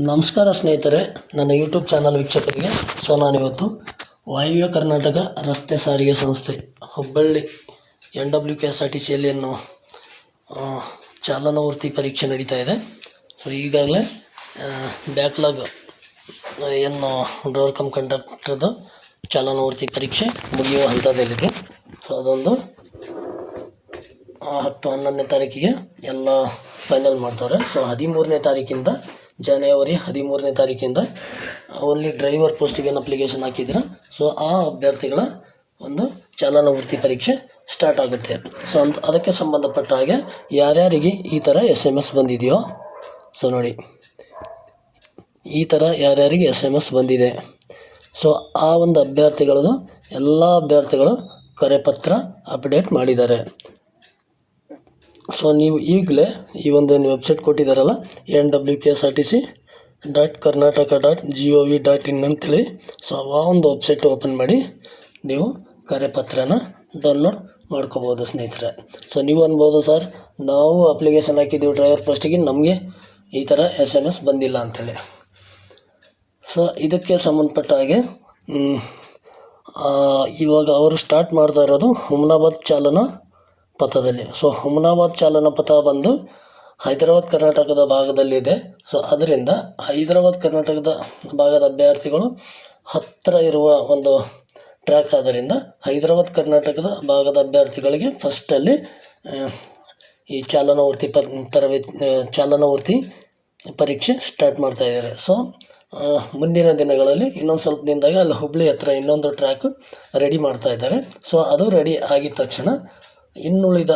ನಮಸ್ಕಾರ ಸ್ನೇಹಿತರೆ, ನನ್ನ ಯೂಟ್ಯೂಬ್ ಚಾನಲ್ ವೀಕ್ಷಕರಿಗೆ. ನಾನಿವತ್ತು ವಾಯುವ್ಯ ಕರ್ನಾಟಕ ರಸ್ತೆ ಸಾರಿಗೆ ಸಂಸ್ಥೆ ಹುಬ್ಬಳ್ಳಿ NWKSRTCಯಲ್ಲಿ ಚಾಲನವರ್ತಿ ಪರೀಕ್ಷೆ ನಡೀತಾ ಇದೆ. ಈಗಾಗಲೇ ಬ್ಯಾಕ್ಲಾಗ್ ಡ್ರೈವರ್ ಕಮ್ ಕಂಡಕ್ಟರ್ದು ಚಾಲನವರ್ತಿ ಪರೀಕ್ಷೆ ಮುಗಿಯುವ ಹಂತದಲ್ಲಿದೆ. ಅದೊಂದು 10-11ನೇ ತಾರೀಕಿಗೆ ಎಲ್ಲ ಫೈನಲ್ ಮಾಡ್ತಾರೆ. 13ನೇ ತಾರೀಕಿಂದ ಜನವರಿ 13ನೇ ತಾರೀಕಿಂದ ಓನ್ಲಿ ಡ್ರೈವರ್ ಪೋಸ್ಟಿಗೆ ಏನು ಅಪ್ಲಿಕೇಶನ್ ಹಾಕಿದ್ರೆ ಆ ಅಭ್ಯರ್ಥಿಗಳ ಒಂದು ಚಾಲನವರ್ತಿ ಪರೀಕ್ಷೆ ಸ್ಟಾರ್ಟ್ ಆಗುತ್ತೆ. ಅದಕ್ಕೆ ಸಂಬಂಧಪಟ್ಟ ಹಾಗೆ ಯಾರ್ಯಾರಿಗೆ ಈ ಥರ SMS ಬಂದಿದೆಯೋ ನೋಡಿ, ಈ ಥರ ಯಾರ್ಯಾರಿಗೆ SMS ಬಂದಿದೆ ಆ ಒಂದು ಅಭ್ಯರ್ಥಿಗಳದು ಎಲ್ಲ ಅಭ್ಯರ್ಥಿಗಳು ಕರೆಪತ್ರ ಅಪ್ಡೇಟ್ ಮಾಡಿದ್ದಾರೆ. ನೀವು ಈಗಲೇ ಈ ಒಂದು ವೆಬ್ಸೈಟ್ ಕೊಟ್ಟಿದ್ದಾರಲ್ಲ nwksrtc.karnataka.gov.in ಅಂತೇಳಿ ಆ ಒಂದು ವೆಬ್ಸೈಟ್ ಓಪನ್ ಮಾಡಿ ನೀವು ಕರೆಪತ್ರನ ಡೌನ್ಲೋಡ್ ಮಾಡ್ಕೋಬೋದು ಸ್ನೇಹಿತರೆ. ನೀವು ಅನ್ಬೋದು, ಸರ್ ನಾವು ಅಪ್ಲಿಕೇಶನ್ ಹಾಕಿದ್ದೀವಿ ಡ್ರೈವರ್ ಪೋಸ್ಟಿಗೆ, ನಮಗೆ ಈ ಥರ SMS ಬಂದಿಲ್ಲ ಅಂತೇಳಿ. ಇದಕ್ಕೆ ಸಂಬಂಧಪಟ್ಟ ಹಾಗೆ ಇವಾಗ ಅವರು ಸ್ಟಾರ್ಟ್ ಮಾಡ್ತಾ ಇರೋದು ಹುಮ್ನಾಬಾದ್ ಚಾಲನಾ ಪಥದಲ್ಲಿ. ಹುಮ್ನಾಬಾದ್ ಚಾಲನಾ ಪಥ ಬಂದು ಹೈದರಾಬಾದ್ ಕರ್ನಾಟಕದ ಭಾಗದಲ್ಲಿದೆ. ಅದರಿಂದ ಹೈದರಾಬಾದ್ ಕರ್ನಾಟಕದ ಭಾಗದ ಅಭ್ಯರ್ಥಿಗಳು ಹತ್ತಿರ ಇರುವ ಒಂದು ಟ್ರ್ಯಾಕ್ ಆದ್ದರಿಂದ ಹೈದರಾಬಾದ್ ಕರ್ನಾಟಕದ ಭಾಗದ ಅಭ್ಯರ್ಥಿಗಳಿಗೆ ಫಸ್ಟಲ್ಲಿ ಈ ಚಾಲನವರ್ತಿ ಪರೀಕ್ಷೆ ಸ್ಟಾರ್ಟ್ ಮಾಡ್ತಾ ಇದ್ದಾರೆ. ಮುಂದಿನ ದಿನಗಳಲ್ಲಿ ಇನ್ನೊಂದು ಸ್ವಲ್ಪ ದಿನದಾಗ ಅಲ್ಲಿ ಹುಬ್ಬಳ್ಳಿ ಹತ್ರ ಇನ್ನೊಂದು ಟ್ರ್ಯಾಕ್ ರೆಡಿ ಮಾಡ್ತಾ ಇದ್ದಾರೆ. ಅದು ರೆಡಿ ಆಗಿದ ತಕ್ಷಣ ಇನ್ನುಳಿದ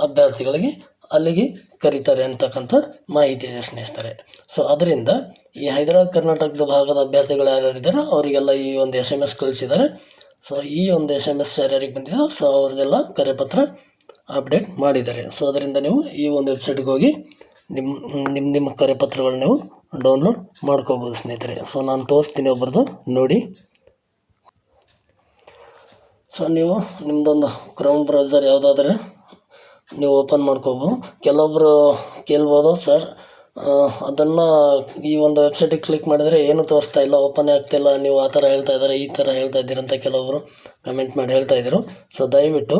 ಅಭ್ಯರ್ಥಿಗಳಿಗೆ ಅಲ್ಲಿಗೆ ಕರೀತಾರೆ ಅಂತಕ್ಕಂಥ ಮಾಹಿತಿ ಇದೆ ಸ್ನೇಹಿತರೆ. ಅದರಿಂದ ಈ ಹೈದರಾಬಾದ್ ಕರ್ನಾಟಕದ ಭಾಗದ ಅಭ್ಯರ್ಥಿಗಳು ಯಾರ್ಯಾರಿದ್ದಾರೆ ಅವರಿಗೆಲ್ಲ ಈ ಒಂದು SMS ಕಳಿಸಿದ್ದಾರೆ. ಈ ಒಂದು SMS ಯಾರ್ಯಾರಿಗೆ ಬಂದಿದೆ ಅವ್ರದ್ದೆಲ್ಲ ಕರೆಪತ್ರ ಅಪ್ಡೇಟ್ ಮಾಡಿದ್ದಾರೆ. ಅದರಿಂದ ನೀವು ಈ ಒಂದು ವೆಬ್ಸೈಟ್ಗೆ ಹೋಗಿ ನಿಮ್ಮ ಕರೆಪತ್ರಗಳನ್ನ ನೀವು ಡೌನ್ಲೋಡ್ ಮಾಡ್ಕೋಬೋದು ಸ್ನೇಹಿತರೆ. ನಾನು ತೋರಿಸ್ತೀನಿ ಒಬ್ಬರದು ನೋಡಿ. ನೀವು ನಿಮ್ಮದೊಂದು ಕ್ರೌಮ್ ಬ್ರೌಸರ್ ಯಾವುದಾದ್ರೆ ನೀವು ಓಪನ್ ಮಾಡ್ಕೋಬೋದು. ಕೆಲವೊಬ್ಬರು ಕೇಳ್ಬೋದು, ಸರ್ ಅದನ್ನು ಈ ಒಂದು ವೆಬ್ಸೈಟಿಗೆ ಕ್ಲಿಕ್ ಮಾಡಿದರೆ ಏನು ತೋರಿಸ್ತಾ ಇಲ್ಲ, ಓಪನ್ ಆಗ್ತಾಯಿಲ್ಲ, ನೀವು ಆ ಥರ ಹೇಳ್ತಾ ಇದ್ದಾರೆ, ಈ ಥರ ಹೇಳ್ತಾ ಇದ್ದೀರಂತ ಕೆಲವೊಬ್ಬರು ಕಮೆಂಟ್ ಮಾಡಿ ಹೇಳ್ತಾಯಿದ್ರು. ದಯವಿಟ್ಟು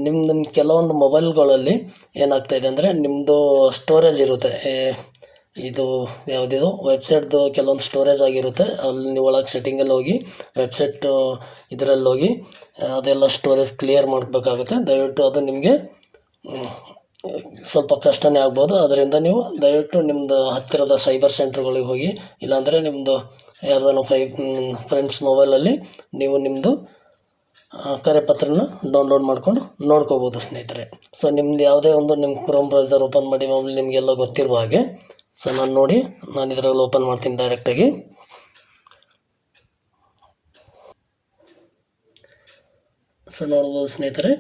ನಿಮ್ಮ ಕೆಲವೊಂದು ಮೊಬೈಲ್ಗಳಲ್ಲಿ ಏನಾಗ್ತಾಯಿದೆ ಅಂದರೆ ನಿಮ್ಮದು ಸ್ಟೋರೇಜ್ ಇರುತ್ತೆ, ಇದು ಯಾವುದಿದು ವೆಬ್ಸೈಟ್ದು ಕೆಲವೊಂದು ಸ್ಟೋರೇಜ್ ಆಗಿರುತ್ತೆ. ಅಲ್ಲಿ ನೀವು ಒಳಗೆ ಸೆಟ್ಟಿಂಗಲ್ಲಿ ಹೋಗಿ ವೆಬ್ಸೈಟ್ ಇದರಲ್ಲಿ ಹೋಗಿ ಅದೆಲ್ಲ ಸ್ಟೋರೇಜ್ ಕ್ಲಿಯರ್ ಮಾಡಬೇಕಾಗುತ್ತೆ. ದಯವಿಟ್ಟು ಅದು ನಿಮಗೆ ಸ್ವಲ್ಪ ಕಷ್ಟನೇ ಆಗ್ಬೋದು. ಅದರಿಂದ ನೀವು ದಯವಿಟ್ಟು ನಿಮ್ಮದು ಹತ್ತಿರದ ಸೈಬರ್ ಸೆಂಟ್ರ್ಗಳಿಗೆ ಹೋಗಿ, ಇಲ್ಲಾಂದರೆ ನಿಮ್ಮದು ಯಾರ್ದಾನ ಫ್ರೆಂಡ್ಸ್ ಮೊಬೈಲಲ್ಲಿ ನೀವು ನಿಮ್ಮದು ಕರೆಪತ್ರನ ಡೌನ್ಲೋಡ್ ಮಾಡ್ಕೊಂಡು ನೋಡ್ಕೋಬೋದು ಸ್ನೇಹಿತರೆ. ನಿಮ್ಮದು ಯಾವುದೇ ಒಂದು ನಿಮ್ಮ ಕ್ರೋಮ್ ಬ್ರೌಸರ್ ಓಪನ್ ಮಾಡಿ ಮೊಬೈಲ್ ನಿಮಗೆಲ್ಲ ಗೊತ್ತಿರುವ ಹಾಗೆ. ನಾನು ಇದರಲ್ಲಿ ಓಪನ್ ಮಾಡ್ತೀನಿ ಡೈರೆಕ್ಟಾಗಿ. ನೋಡ್ಬೋದು ಸ್ನೇಹಿತರೆ,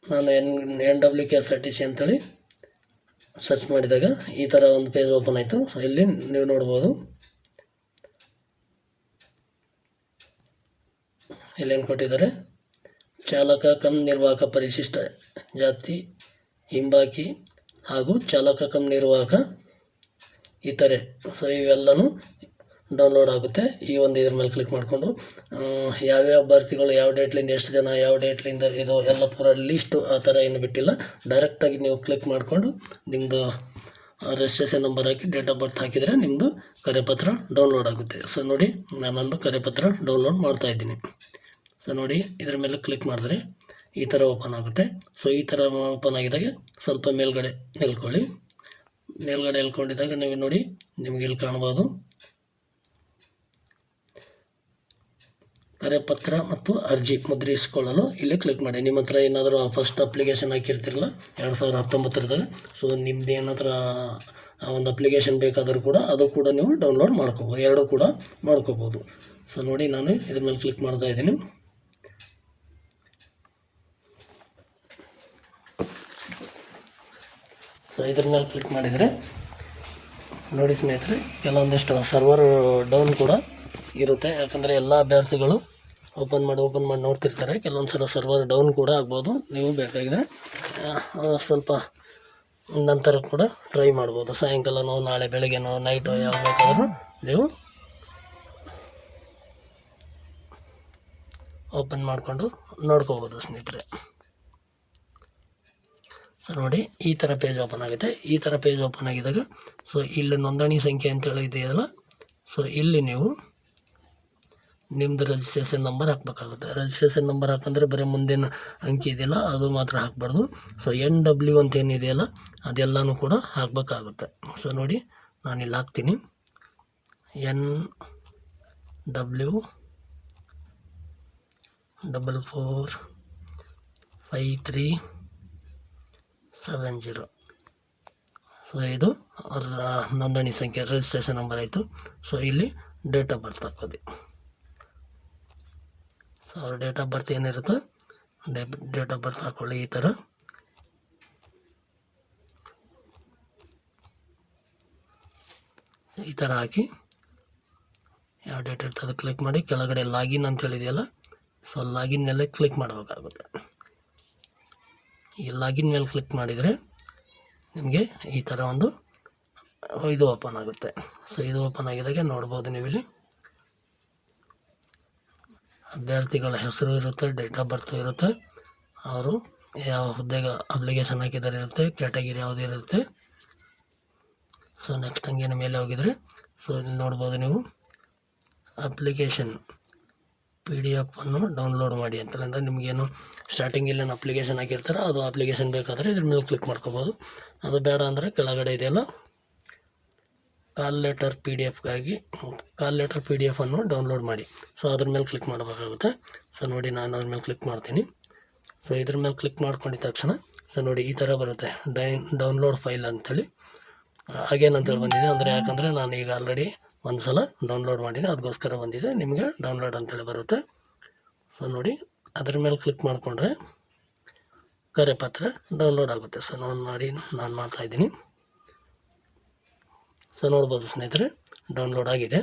ನಾನು NWKSRTC ಅಂತೇಳಿ ಸರ್ಚ್ ಮಾಡಿದಾಗ ಈ ಥರ ಒಂದು ಪೇಜ್ ಓಪನ್ ಆಯಿತು. ಇಲ್ಲಿ ನೀವು ನೋಡ್ಬೋದು, ಇಲ್ಲೇನು ಕೊಟ್ಟಿದ್ದಾರೆ, ಚಾಲಕ ಕಮ್ ನಿರ್ವಾಹಕ ಪರಿಶಿಷ್ಟ ಜಾತಿ ಹಿಂಬಾಕಿ ಹಾಗೂ ಚಾಲಕ ಕಮ್ ನಿರ್ವಾಹಕ ಇತರೆ. ಇವೆಲ್ಲನೂ ಡೌನ್ಲೋಡ್ ಆಗುತ್ತೆ. ಈ ಒಂದು ಇದ್ರ ಮೇಲೆ ಕ್ಲಿಕ್ ಮಾಡಿಕೊಂಡು ಯಾವ್ಯಾವ ಅಭ್ಯರ್ಥಿಗಳು ಯಾವ ಡೇಟ್ಲಿಂದ ಎಷ್ಟು ಜನ ಯಾವ ಡೇಟ್ಲಿಂದ ಇದು ಎಲ್ಲ ಪೂರ ಲೀಸ್ಟು ಆ ಥರ ಏನು ಬಿಟ್ಟಿಲ್ಲ. ಡೈರೆಕ್ಟಾಗಿ ನೀವು ಕ್ಲಿಕ್ ಮಾಡಿಕೊಂಡು ನಿಮ್ಮದು registration number hockey date of birth ಹಾಕಿದರೆ ನಿಮ್ಮದು ಕರೆಪತ್ರ ಡೌನ್ಲೋಡ್ ಆಗುತ್ತೆ. ನೋಡಿ, ನಾನೊಂದು ಕರೆಪತ್ರ ಡೌನ್ಲೋಡ್ ಮಾಡ್ತಾಯಿದ್ದೀನಿ. ನೋಡಿ, ಇದ್ರ ಮೇಲೆ ಕ್ಲಿಕ್ ಮಾಡಿದ್ರೆ ಈ ಥರ ಓಪನ್ ಆಗುತ್ತೆ. ಈ ಥರ ಓಪನ್ ಆಗಿದಾಗ ಸ್ವಲ್ಪ ಮೇಲ್ಗಡೆ ನಿಲ್ಕೊಳ್ಳಿ. ಮೇಲ್ಗಡೆ ಎಲ್ಕೊಂಡಿದ್ದಾಗ ನೀವು ನೋಡಿ, ನಿಮಗೆ ಇಲ್ಲಿ ಕಾಣ್ಬೋದು ಕರೆಪತ್ರ ಮತ್ತು ಅರ್ಜಿ ಮುದ್ರಿಸಿಕೊಳ್ಳಲು ಇಲ್ಲಿ ಕ್ಲಿಕ್ ಮಾಡಿ. ನಿಮ್ಮ ಹತ್ರ ಏನಾದರೂ ಫಸ್ಟ್ ಅಪ್ಲಿಕೇಶನ್ ಹಾಕಿರ್ತಿರಲ್ಲ 2019 ನಿಮ್ಮದು ಏನಾದರೂ ಒಂದು ಅಪ್ಲಿಕೇಶನ್ ಬೇಕಾದರೂ ಕೂಡ ಅದು ಕೂಡ ನೀವು ಡೌನ್ಲೋಡ್ ಮಾಡ್ಕೋಬೋದು, ಎರಡೂ ಕೂಡ ಮಾಡ್ಕೋಬೋದು. ನೋಡಿ, ನಾನು ಇದ್ರ ಮೇಲೆ ಕ್ಲಿಕ್ ಮಾಡ್ತಾ ಇದ್ದೀನಿ. ಇದ್ರ ಮೇಲೆ ಕ್ಲಿಕ್ ಮಾಡಿದರೆ ನೋಡಿ ಸ್ನೇಹಿತರೆ, ಕೆಲವೊಂದಿಷ್ಟು ಸರ್ವರ್ ಡೌನ್ ಕೂಡ ಇರುತ್ತೆ. ಯಾಕಂದರೆ ಎಲ್ಲ ಅಭ್ಯರ್ಥಿಗಳು ಓಪನ್ ಮಾಡಿ ನೋಡ್ತಿರ್ತಾರೆ. ಕೆಲವೊಂದು ಸಲ ಸರ್ವರ್ ಡೌನ್ ಕೂಡ ಆಗ್ಬೋದು. ನೀವು ಬೇಕಾಗಿದ್ರೆ ಸ್ವಲ್ಪ ನಂತರ ಕೂಡ ಟ್ರೈ ಮಾಡ್ಬೋದು. ಸಾಯಂಕಾಲನೋ ನಾಳೆ ಬೆಳಗ್ಗೆನೋ ನೈಟೋ ಯಾವಾಗ ಬೇಕಾದ್ರೂ ನೀವು ಓಪನ್ ಮಾಡಿಕೊಂಡು ನೋಡ್ಕೋಬೋದು ಸ್ನೇಹಿತರೆ. ಸೊ ನೋಡಿ, ಈ ಥರ ಪೇಜ್ ಓಪನ್ ಆಗುತ್ತೆ. ಈ ಥರ ಪೇಜ್ ಓಪನ್ ಆಗಿದಾಗ ಸೊ ಇಲ್ಲಿ ನೋಂದಣಿ ಸಂಖ್ಯೆ ಅಂತೇಳಿ ಇದೆಯಲ್ಲ, ಸೊ ಇಲ್ಲಿ ನೀವು ನಿಮ್ಮದು ರಿಜಿಸ್ಟ್ರೇಷನ್ ನಂಬರ್ ಹಾಕಬೇಕಾಗುತ್ತೆ. ರಿಜಿಸ್ಟ್ರೇಷನ್ ನಂಬರ್ ಹಾಕಂದ್ರೆ ಬರೀ ಮುಂದಿನ ಅಂಕಿ ಇದೆಯಲ್ಲ ಅದು ಮಾತ್ರ ಹಾಕಬಾರ್ದು. ಸೊ NW ಅಂತ ಏನಿದೆಯಲ್ಲ ಅದೆಲ್ಲನೂ ಕೂಡ ಹಾಕಬೇಕಾಗುತ್ತೆ. ಸೊ ನೋಡಿ, ನಾನಿಲ್ಲಿ ಹಾಕ್ತೀನಿ NW445370. ಸೊ ಇದು ನೋಂದಣಿ ಸಂಖ್ಯೆ, ರಿಜಿಸ್ಟ್ರೇಷನ್ ನಂಬರ್ ಆಯಿತು. ಸೊ ಇಲ್ಲಿ ಡೇಟ್ ಆಫ್ ಬರ್ತ್ ಹಾಕೋದು. ಸೊ ಅವ್ರ ಡೇಟ್ ಆಫ್ ಬರ್ತ್ ಏನಿರುತ್ತೆ ಡೇಟ್ ಆಫ್ ಬರ್ತ್ ಹಾಕ್ಕೊಳ್ಳಿ. ಈ ಥರ ಹಾಕಿ ಯಾವ ಡೇಟ್ ಇರ್ತದೆ ಕ್ಲಿಕ್ ಮಾಡಿ ಕೆಳಗಡೆ ಲಾಗಿನ್ ಅಂತ ಹೇಳಿದೆಯಲ್ಲ, ಸೊ ಲಾಗಿನ್ ಮೇಲೆ ಕ್ಲಿಕ್ ಮಾಡಬೇಕಾಗುತ್ತೆ. ಈ ಲಾಗಿನ್ ಮೇಲೆ ಕ್ಲಿಕ್ ಮಾಡಿದರೆ ನಿಮಗೆ ಈ ಥರ ಒಂದು ಇದು ಓಪನ್ ಆಗುತ್ತೆ. ಸೊ ಇದು ಓಪನ್ ಆಗಿದಾಗ ನೋಡ್ಬೋದು ನೀವು ಇಲ್ಲಿ ಅಭ್ಯರ್ಥಿಗಳ ಹೆಸರು ಇರುತ್ತೆ, ಡೇಟ್ ಆಫ್ ಬರ್ತ್ ಇರುತ್ತೆ, ಅವರು ಯಾವ ಹುದ್ದೆಗೆ ಅಪ್ಲಿಕೇಶನ್ ಹಾಕಿದ್ದಾರೆ ಇರುತ್ತೆ, ಕ್ಯಾಟಗಿರಿ ಯಾವುದು ಇರುತ್ತೆ. ಸೊ ನೆಕ್ಸ್ಟ್ ಹಂಗೇನು ಮೇಲೆ ಹೋಗಿದರೆ ಸೊ ಇಲ್ಲಿ ನೋಡ್ಬೋದು ನೀವು ಅಪ್ಲಿಕೇಶನ್ PDF ಅನ್ನು ಡೌನ್ಲೋಡ್ ಮಾಡಿ ಅಂತಂದರೆ ನಿಮಗೇನು ಸ್ಟಾರ್ಟಿಂಗ್ ಇಲ್ಲೇನು ಅಪ್ಲಿಕೇಶನ್ ಹಾಕಿರ್ತಾರೆ ಅದು ಅಪ್ಲಿಕೇಶನ್ ಬೇಕಾದರೆ ಇದ್ರ ಮೇಲೆ ಕ್ಲಿಕ್ ಮಾಡ್ಕೋಬೋದು. ಅದು ಬೇಡ ಅಂದರೆ ಕೆಳಗಡೆ ಇದೆಯಲ್ಲ ಕಾಲ್ ಲೆಟರ್ PDF ಅನ್ನು ಡೌನ್ಲೋಡ್ ಮಾಡಿ. ಸೊ ಅದ್ರ ಮೇಲೆ ಕ್ಲಿಕ್ ಮಾಡಬೇಕಾಗುತ್ತೆ. ಸೊ ನೋಡಿ, ನಾನು ಅದ್ರ ಮೇಲೆ ಕ್ಲಿಕ್ ಮಾಡ್ತೀನಿ. ಸೊ ಇದ್ರ ಮೇಲೆ ಕ್ಲಿಕ್ ಮಾಡ್ಕೊಂಡಿದ್ದ ತಕ್ಷಣ ಸೊ ನೋಡಿ ಈ ಥರ ಬರುತ್ತೆ, ಡೌನ್ಲೋಡ್ ಫೈಲ್ ಅಂಥೇಳಿ ಅಗೇನ್ ಅಂತೇಳಿ ಬಂದಿದೆ. ಅಂದರೆ ಯಾಕಂದರೆ ನಾನು ಈಗ ಆಲ್ರೆಡಿ ಒಂದು ಸಲ ಡೌನ್ಲೋಡ್ ಮಾಡೀನಿ, ಅದಕ್ಕೋಸ್ಕರ ಬಂದಿದೆ. ನಿಮಗೆ ಡೌನ್ಲೋಡ್ ಅಂತೇಳಿ ಬರುತ್ತೆ. ಸೊ ನೋಡಿ, ಅದ್ರ ಮೇಲೆ ಕ್ಲಿಕ್ ಮಾಡಿಕೊಂಡ್ರೆ ಕರೆಪತ್ರ ಡೌನ್ಲೋಡ್ ಆಗುತ್ತೆ. ಸೊ ನೋಡಿ, ನಾನು ಮಾಡ್ತಾಯಿದ್ದೀನಿ. ಸೊ ನೋಡ್ಬೋದು ಸ್ನೇಹಿತರೆ, ಡೌನ್ಲೋಡ್ ಆಗಿದೆ.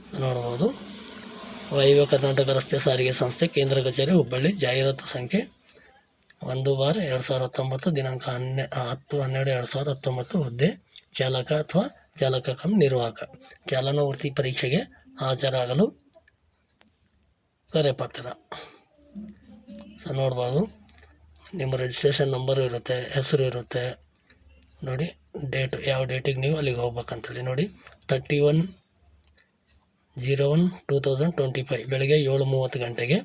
ಸೊ ನೋಡ್ಬೋದು, ವಾಯುವ್ಯ ಕರ್ನಾಟಕ ರಸ್ತೆ ಸಾರಿಗೆ ಸಂಸ್ಥೆ ಕೇಂದ್ರ ಕಚೇರಿ ಹುಬ್ಬಳ್ಳಿ, ಜಾಹೀರಾತು ಸಂಖ್ಯೆ 1/2019, ದಿನಾಂಕ 10/12/2019. ಹುದ್ದೆ ಚಾಲಕ ಅಥವಾ ಚಾಲಕ ಕಮ್ ನಿರ್ವಾಹಕ, ಚಾಲನಾ ವೃತ್ತಿ ಪರೀಕ್ಷೆಗೆ ಹಾಜರಾಗಲು ಕರೆಪತ್ರ. ಸೊ ನೋಡ್ಬೋದು, ನಿಮ್ಮ ರಿಜಿಸ್ಟ್ರೇಷನ್ ನಂಬರು ಇರುತ್ತೆ, ಹೆಸರು ಇರುತ್ತೆ. ನೋಡಿ ಡೇಟು, ಯಾವ ಡೇಟಿಗೆ ನೀವು ಅಲ್ಲಿಗೆ ಹೋಗ್ಬೇಕಂತೇಳಿ ನೋಡಿ 31/01/2025 ಬೆಳಗ್ಗೆ 7:30 ಗಂಟೆಗೆ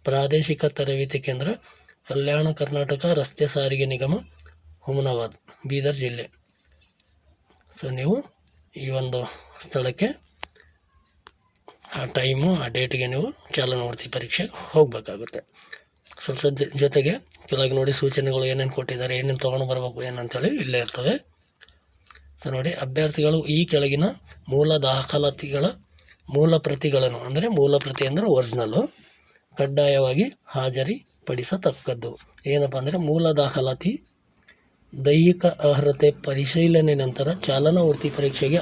ಪ್ರಾದೇಶಿಕ ತರಬೇತಿ ಕೇಂದ್ರ, ಕಲ್ಯಾಣ ಕರ್ನಾಟಕ ರಸ್ತೆ ಸಾರಿಗೆ ನಿಗಮ, ಹುಮನಾಬಾದ್, ಬೀದರ್ ಜಿಲ್ಲೆ. ಸೊ ನೀವು ಈ ಒಂದು ಸ್ಥಳಕ್ಕೆ ಆ ಟೈಮು ಆ ಡೇಟಿಗೆ ನೀವು ಚಾಲನಾ ವೃತ್ತಿ ಪರೀಕ್ಷೆಗೆ ಹೋಗಬೇಕಾಗುತ್ತೆ. ಸೊ ಜೊತೆಗೆ ಕೆಳಗೆ ನೋಡಿ ಸೂಚನೆಗಳು ಏನೇನು ಕೊಟ್ಟಿದ್ದಾರೆ, ಏನೇನು ತೊಗೊಂಡು ಬರಬೇಕು ಏನಂತೇಳಿ ಇಲ್ಲೇ ಇರ್ತವೆ. ಸೊ ನೋಡಿ, ಅಭ್ಯರ್ಥಿಗಳು ಈ ಕೆಳಗಿನ ಮೂಲ ದಾಖಲಾತಿಗಳ ಮೂಲ ಪ್ರತಿಗಳನ್ನು, ಅಂದರೆ ಮೂಲ ಪ್ರತಿ ಅಂದರೆ ಒರಿಜಿನಲ್ಲು, ಕಡ್ಡಾಯವಾಗಿ ಹಾಜರಿಪಡಿಸತಕ್ಕದ್ದು. ಏನಪ್ಪ ಅಂದರೆ ಮೂಲ ದಾಖಲಾತಿ ದೈಹಿಕ ಅರ್ಹತೆ ಪರಿಶೀಲನೆ ನಂತರ ಚಾಲನಾ ವೃತ್ತಿ ಪರೀಕ್ಷೆಗೆ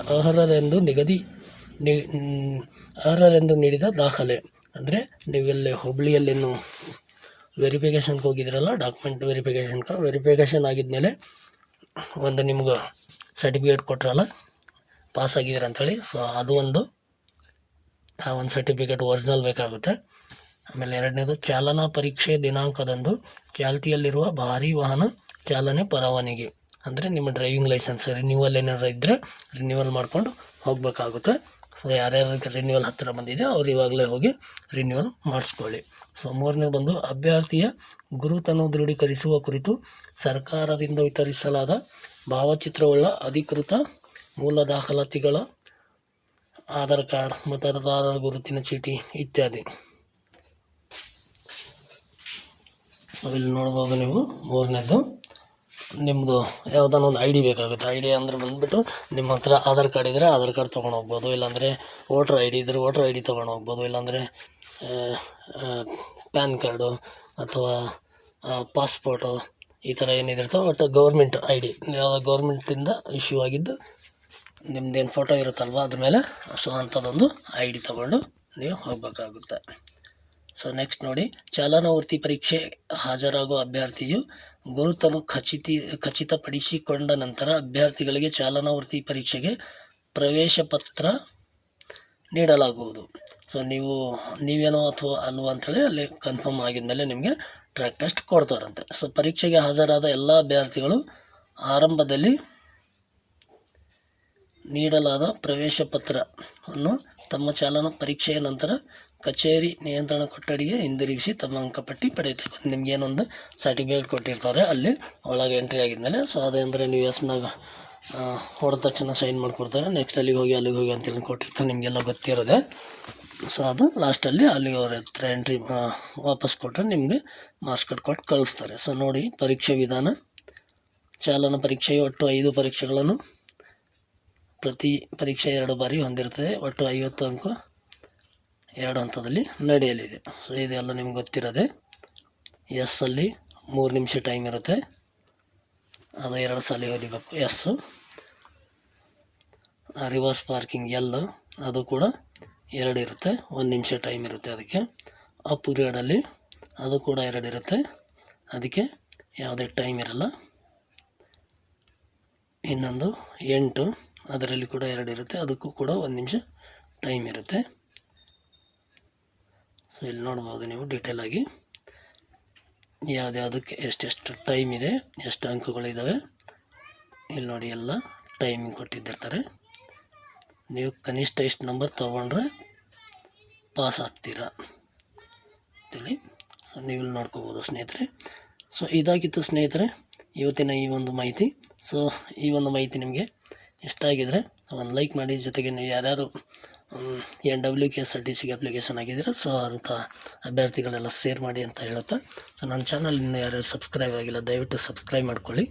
ಅರ್ಹರೆಂದು ನೀಡಿದ ದಾಖಲೆ. ಅಂದರೆ ನೀವೆಲ್ಲಿ ಹುಬ್ಬಳ್ಳಿಯಲ್ಲೇನು ವೆರಿಫಿಕೇಷನ್ಗೆ ಹೋಗಿದ್ರಲ್ಲ, ಡಾಕ್ಯುಮೆಂಟ್ ವೆರಿಫಿಕೇಷನ್ ಆಗಿದ್ಮೇಲೆ ಒಂದು ನಿಮ್ಗೆ ಸರ್ಟಿಫಿಕೇಟ್ ಕೊಟ್ರಲ್ಲ ಪಾಸ್ ಆಗಿದ್ದೀರ ಅಂಥೇಳಿ. ಸೊ ಅದು ಒಂದು ಸರ್ಟಿಫಿಕೇಟ್ ಒರಿಜಿನಲ್ ಬೇಕಾಗುತ್ತೆ. ಆಮೇಲೆ ಎರಡನೇದು ಚಾಲನಾ ಪರೀಕ್ಷೆ ದಿನಾಂಕದಂದು ಚಾಲ್ತಿಯಲ್ಲಿರುವ ಭಾರೀ ವಾಹನ ಚಾಲನೆ ಪರವಾನಗಿ, ಅಂದರೆ ನಿಮ್ಮ ಡ್ರೈವಿಂಗ್ ಲೈಸೆನ್ಸ್ ರಿನ್ಯೂವಲ್ ಏನಾರು ಇದ್ದರೆ ರಿನ್ಯೂವಲ್ ಮಾಡ್ಕೊಂಡು ಹೋಗಬೇಕಾಗುತ್ತೆ. ಸೊ ಯಾರ್ಯಾರಿಗೆ ರಿನ್ಯೂವಲ್ ಹತ್ತಿರ ಬಂದಿದೆ ಅವ್ರು ಇವಾಗಲೇ ಹೋಗಿ ರಿನ್ಯೂವಲ್ ಮಾಡಿಸ್ಕೊಳ್ಳಿ. ಸೊ ಮೂರನೇದು ಬಂದು ಅಭ್ಯರ್ಥಿಯ ಗುರುತನ್ನು ದೃಢೀಕರಿಸುವ ಕುರಿತು ಸರ್ಕಾರದಿಂದ ವಿತರಿಸಲಾದ ಭಾವಚಿತ್ರವುಳ್ಳ ಅಧಿಕೃತ ಮೂಲ ದಾಖಲಾತಿಗಳ ಆಧಾರ್ ಕಾರ್ಡ್, ಮತದಾರರ ಗುರುತಿನ ಚೀಟಿ ಇತ್ಯಾದಿ. ಸೊ ಇಲ್ಲಿ ನೋಡ್ಬೋದು ನೀವು, ಮೂರನೇದು ನಿಮ್ಮದು ಯಾವುದಾನ ಒಂದು ID ಬೇಕಾಗುತ್ತೆ. ID ಅಂದರೆ ಬಂದುಬಿಟ್ಟು ನಿಮ್ಮ ಹತ್ರ ಆಧಾರ್ ಕಾರ್ಡ್ ಇದ್ದರೆ ಆಧಾರ್ ಕಾರ್ಡ್ ತೊಗೊಂಡು ಹೋಗ್ಬೋದು, ಇಲ್ಲಾಂದರೆ ವೋಟ್ರ್ ID ಇದ್ದರೆ ವೋಟ್ರ್ ID ತೊಗೊಂಡು ಹೋಗ್ಬೋದು, ಇಲ್ಲಾಂದರೆ ಪ್ಯಾನ್ ಕಾರ್ಡು ಅಥವಾ ಪಾಸ್ಪೋರ್ಟು ಈ ಥರ ಏನಿದಿರ್ತವೆ ಒಟ್ಟು ಗೌರ್ಮೆಂಟ್ ID, ಗೌರ್ಮೆಂಟಿಂದ ಇಶ್ಯೂ ಆಗಿದ್ದು ನಿಮ್ಮದೇನು ಫೋಟೋ ಇರುತ್ತಲ್ವ ಅದ್ರ ಮೇಲೆ ಸೊ ಅಂಥದ್ದೊಂದು ID ತೊಗೊಂಡು ನೀವು ಹೋಗಬೇಕಾಗುತ್ತೆ. ಸೊ ನೆಕ್ಸ್ಟ್ ನೋಡಿ, ಚಾಲನಾ ಪರೀಕ್ಷೆ ಹಾಜರಾಗುವ ಅಭ್ಯರ್ಥಿಯು ಗುರುತನ್ನು ಖಚಿತಪಡಿಸಿಕೊಂಡ ನಂತರ ಅಭ್ಯರ್ಥಿಗಳಿಗೆ ಚಾಲನಾ ಪರೀಕ್ಷೆಗೆ ಪ್ರವೇಶ ಪತ್ರ ನೀಡಲಾಗುವುದು. ಸೊ ನೀವೇನೋ ಅಥವಾ ಅಲ್ವಾ ಅಂತೇಳಿ ಅಲ್ಲಿ ಕನ್ಫರ್ಮ್ ಆಗಿದ್ಮೇಲೆ ನಿಮಗೆ ಟ್ರ್ಯಾಕ್ ಟೆಸ್ಟ್ ಕೊಡ್ತಾರಂತೆ. ಸೊ ಪರೀಕ್ಷೆಗೆ ಹಾಜರಾದ ಎಲ್ಲ ಅಭ್ಯರ್ಥಿಗಳು ಆರಂಭದಲ್ಲಿ ನೀಡಲಾದ ಪ್ರವೇಶ ಪತ್ರವನ್ನು ತಮ್ಮ ಚಾಲನಾ ಪರೀಕ್ಷೆಯ ನಂತರ ಕಚೇರಿ ನಿಯಂತ್ರಣ ಕೊಠಡಿಗೆ ಹಿಂದಿರುಗಿಸಿ ತಮ್ಮ ಅಂಕಪಟ್ಟಿ ಪಡೆಯಬೇಕು. ನಿಮ್ಗೇನೊಂದು ಸರ್ಟಿಫಿಕೇಟ್ ಕೊಟ್ಟಿರ್ತಾರೆ ಅಲ್ಲಿ ಒಳಗೆ ಎಂಟ್ರಿ ಆಗಿದ್ಮೇಲೆ. ಸೊ ಅದೇಂದರೆ ನೀವು ಎಸ್ನಾಗ ಹೊಡೆದ ತಕ್ಷಣ ಸೈನ್ ಮಾಡಿಕೊಡ್ತಾರೆ. ನೆಕ್ಸ್ಟ್ ಅಲ್ಲಿಗೆ ಹೋಗಿ ಅಂತೇಳಿ ಕೊಟ್ಟಿರ್ತಾರೆ, ನಿಮಗೆಲ್ಲ ಗೊತ್ತಿರೋದೆ. ಸೊ ಅದು ಲಾಸ್ಟಲ್ಲಿ ಅಲ್ಲಿಗೆ ಅವ್ರ ಹತ್ರ ಎಂಟ್ರಿ ವಾಪಸ್ ಕೊಟ್ಟರೆ ನಿಮಗೆ ಮಾರ್ಕ್ಸ್ ಕೊಟ್ಟು ಕಳಿಸ್ತಾರೆ. ಸೊ ನೋಡಿ, ಪರೀಕ್ಷೆ ವಿಧಾನ. ಚಾಲನಾ ಪರೀಕ್ಷೆಯು ಒಟ್ಟು 5 ಪರೀಕ್ಷೆಗಳನ್ನು ಪ್ರತಿ ಪರೀಕ್ಷೆ 2 ಬಾರಿ ಹೊಂದಿರುತ್ತದೆ. ಒಟ್ಟು 50 ಅಂಕ 2 ಹಂತದಲ್ಲಿ ನಡೆಯಲಿದೆ. ಸೊ ಇದೆಲ್ಲ ನಿಮ್ಗೆ ಗೊತ್ತಿರೋದೆ. ಎಸ್ ಅಲ್ಲಿ 3 ನಿಮಿಷ ಟೈಮ್ ಇರುತ್ತೆ, ಅದು 2 ಸಲ ಹೊಲಿಬೇಕು. ಎಸ್ ರಿವರ್ಸ್ ಪಾರ್ಕಿಂಗ್ ಎಲ್, ಅದು ಕೂಡ 2 ಇರುತ್ತೆ, 1 ನಿಮಿಷ ಟೈಮ್ ಇರುತ್ತೆ ಅದಕ್ಕೆ. ಅಪ್ ಪೀರಿಯಡಲ್ಲಿ ಅದು ಕೂಡ 2 ಇರುತ್ತೆ, ಅದಕ್ಕೆ ಯಾವುದೇ ಟೈಮ್ ಇರಲ್ಲ. ಇನ್ನೊಂದು 8, ಅದರಲ್ಲಿ ಕೂಡ 2 ಇರುತ್ತೆ, ಅದಕ್ಕೂ ಕೂಡ 1 ನಿಮಿಷ ಟೈಮ್ ಇರುತ್ತೆ. ಸೊ ಇಲ್ಲಿ ನೋಡ್ಬೋದು ನೀವು ಡೀಟೇಲಾಗಿ ಯಾವುದಕ್ಕೆ ಎಷ್ಟೆಷ್ಟು ಟೈಮ್ ಇದೆ, ಎಷ್ಟು ಅಂಕಗಳಿದ್ದಾವೆ ಇಲ್ಲಿ ನೋಡಿ, ಎಲ್ಲ ಟೈಮಿಂಗ್ ಕೊಟ್ಟಿದ್ದಿರ್ತಾರೆ. ನೀವು ಕನಿಷ್ಠ ಎಷ್ಟು ನಂಬರ್ ತೊಗೊಂಡ್ರೆ ಪಾಸ್ ಆಗ್ತೀರಾ ಅಂತೇಳಿ. ಸೊ ನೀವು ಇಲ್ಲಿ ನೋಡ್ಕೋಬೋದು ಸ್ನೇಹಿತರೆ. ಸೊ ಇದಾಗಿತ್ತು ಸ್ನೇಹಿತರೆ ಇವತ್ತಿನ ಈ ಒಂದು ಮಾಹಿತಿ. ಸೊ ಈ ಒಂದು ಮಾಹಿತಿ ನಿಮಗೆ ಇಷ್ಟ ಆಗಿದರೆ ಒಂದು ಲೈಕ್ ಮಾಡಿ, ಜೊತೆಗೆ ನೀವು ಯಾರ್ಯಾರು NWKSRTCಗೆ ಅಪ್ಲಿಕೇಶನ್ ಆಗಿದ್ದೀರ ಸೊ ಅಂಥ ಅಭ್ಯರ್ಥಿಗಳೆಲ್ಲ ಶೇರ್ ಮಾಡಿ ಅಂತ ಹೇಳುತ್ತಾ, ಸೊ ನನ್ನ ಚಾನಲ್ ಇನ್ನೂ ಯಾರ್ಯಾರು ಸಬ್ಸ್ಕ್ರೈಬ್ ಆಗಿಲ್ಲ ದಯವಿಟ್ಟು ಸಬ್ಸ್ಕ್ರೈಬ್ ಮಾಡ್ಕೊಳ್ಳಿ.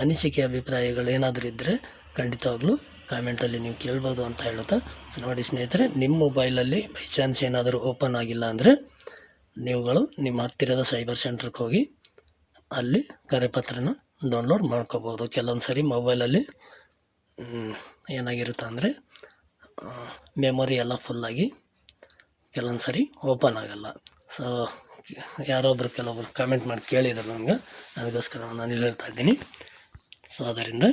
ಅನಿಸಿಕೆ ಅಭಿಪ್ರಾಯಗಳು ಏನಾದರೂ ಇದ್ದರೆ ಖಂಡಿತವಾಗ್ಲೂ ಕಾಮೆಂಟಲ್ಲಿ ನೀವು ಕೇಳ್ಬೋದು ಅಂತ ಹೇಳುತ್ತಾ, ಸೊ ನೋಡಿ ಸ್ನೇಹಿತರೆ, ನಿಮ್ಮ ಮೊಬೈಲಲ್ಲಿ ಬೈ ಚಾನ್ಸ್ ಏನಾದರೂ ಓಪನ್ ಆಗಿಲ್ಲ ಅಂದರೆ ನೀವುಗಳು ನಿಮ್ಮ ಹತ್ತಿರದ ಸೈಬರ್ ಸೆಂಟ್ರಿಗೆ ಹೋಗಿ ಅಲ್ಲಿ ಕರೆಪತ್ರನ ಡೌನ್ಲೋಡ್ ಮಾಡ್ಕೋಬೋದು. ಕೆಲವೊಂದು ಸರಿ ಮೊಬೈಲಲ್ಲಿ ಏನಾಗಿರುತ್ತೆ ಅಂದರೆ ಮೆಮೊರಿ ಎಲ್ಲ ಫುಲ್ಲಾಗಿ ಕೆಲವೊಂದು ಸರಿ ಓಪನ್ ಆಗಲ್ಲ. ಸೊ ಕೆಲವೊಬ್ರು ಕಾಮೆಂಟ್ ಮಾಡಿ ಕೇಳಿದರು ನನಗೆ, ಅದಕ್ಕೋಸ್ಕರ ನಾನು ಹೇಳ್ತಾ ಇದ್ದೀನಿ. ಸೊ ಅದರಿಂದ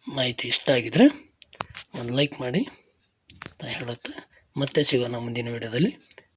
ಮಾಹಿತಿ ಇಷ್ಟ ಆಗಿದರೆ ಒಂದು ಲೈಕ್ ಮಾಡಿ ಅಂತ ಹೇಳುತ್ತೆ. ಮತ್ತೆ ಸಿಗೋಣ ಮುಂದಿನ ವಿಡಿಯೋದಲ್ಲಿ.